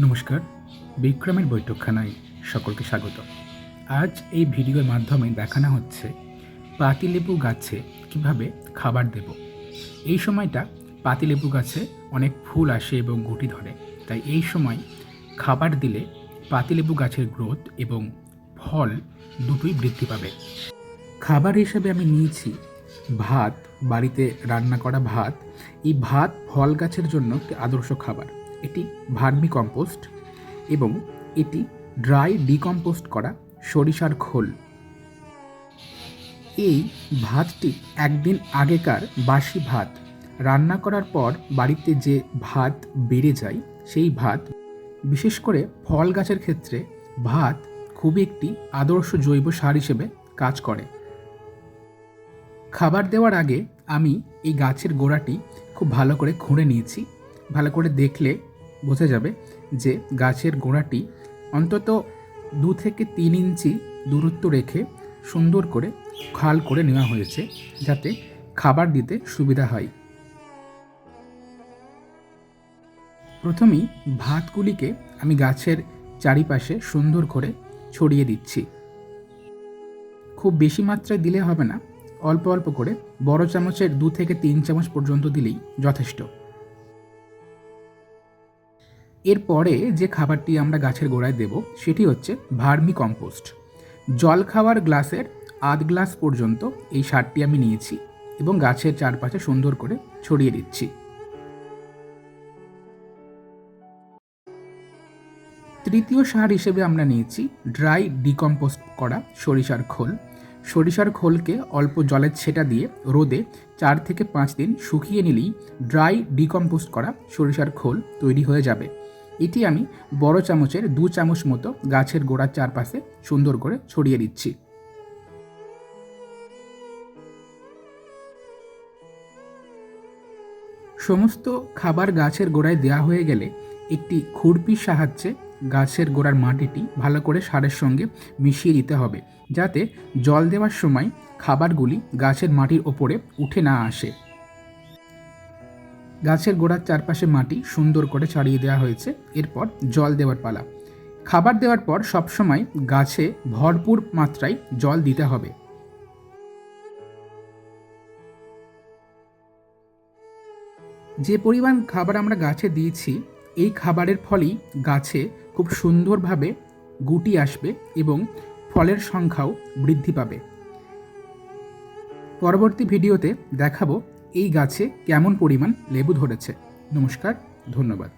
নমস্কার, বিক্রমের বৈঠকখানায় সকলকে স্বাগত। আজ এই ভিডিওর মাধ্যমে দেখানো হচ্ছে পাতিলেবু গাছে কিভাবে খাবার দেব। এই সময়টা পাতিলেবু গাছে অনেক ফুল আসে এবং গুটি ধরে, তাই এই সময় খাবার দিলে পাতিলেবু গাছের গ্রোথ এবং ফল দুটোই বৃদ্ধি পাবে। খাবার হিসেবে আমি নিয়েছি ভাত, বাড়িতে রান্না করা ভাত। এই ভাত ফল গাছের জন্য একটি আদর্শ খাবার। এটি ভার্মি কম্পোস্ট এবং এটি ড্রাই ডিকম্পোস্ট করা সরিষার খোল। এই ভাতটি একদিন আগেকার বাসি ভাত। রান্না করার পর বাড়িতে যে ভাত বেড়ে যায় সেই ভাত, বিশেষ করে ফল গাছের ক্ষেত্রে ভাত খুবই একটি আদর্শ জৈব সার হিসেবে কাজ করে। খাবার দেওয়ার আগে আমি এই গাছের গোড়াটি খুব ভালো করে খুঁড়ে নিয়েছি। ভালো করে দেখলে বোঝা যাবে যে গাছের গোড়াটি অন্তত 2 থেকে 3 ইঞ্চি দূরত্ব রেখে সুন্দর করে খাল করে নেওয়া হয়েছে, যাতে খাবার দিতে সুবিধা হয়। প্রথমেই ভাতগুলিকে আমি গাছের চারিপাশে সুন্দর করে ছড়িয়ে দিচ্ছি। খুব বেশি মাত্রায় দিলে হবে না, অল্প অল্প করে বড় চামচের 2 থেকে 3 চামচ পর্যন্ত দিলেই যথেষ্ট। এরপরে যে খাবারটি আমরা গাছের গোড়ায় দেব সেটি হচ্ছে ভার্মি কম্পোস্ট। জল খাওয়ার গ্লাসের আধ গ্লাস পর্যন্ত এই সারটি আমি নিয়েছি এবং গাছের চারপাশে সুন্দর করে ছড়িয়ে দিচ্ছি। তৃতীয় সার হিসেবে আমরা নিয়েছি ড্রাই ডিকম্পোস্ট করা সরিষার খোল। সরিষার খোলকে অল্প জলের ছেটা দিয়ে রোদে 4 থেকে 5 দিন শুকিয়ে নিলেই ড্রাই ডিকম্পোস্ট করা সরিষার খোল তৈরি হয়ে যাবে। এটি আমি বড় চামচের 2 চামচ মতো গাছের গোড়ার চারপাশে সুন্দর করে ছড়িয়ে দিচ্ছি। সমস্ত খাবার গাছের গোড়ায় দেওয়া হয়ে গেলে একটি খুরপির সাহায্যে গাছের গোড়ার মাটিটি ভালো করে সারের সঙ্গে মিশিয়ে দিতে হবে, যাতে জল দেওয়ার সময় খাবারগুলি গাছের মাটির ওপরে উঠে না আসে। গাছের গোড়ার চারপাশে মাটি সুন্দর করে ছাড়িয়ে দেওয়া হয়েছে। এরপর জল দেওয়ার পালা। খাবার দেওয়ার পর সবসময় গাছে ভরপুর মাত্রায় জল দিতে হবে। যে পরিমাণ খাবার আমরা গাছে দিয়েছি, এই খাবারের ফলেই গাছে খুব সুন্দরভাবে গুটি আসবে এবং ফলের সংখ্যাও বৃদ্ধি পাবে। পরবর্তী ভিডিওতে দেখাবো এই গাছে কেমন পরিমাণ লেবু ধরেছে। নমস্কার, ধন্যবাদ।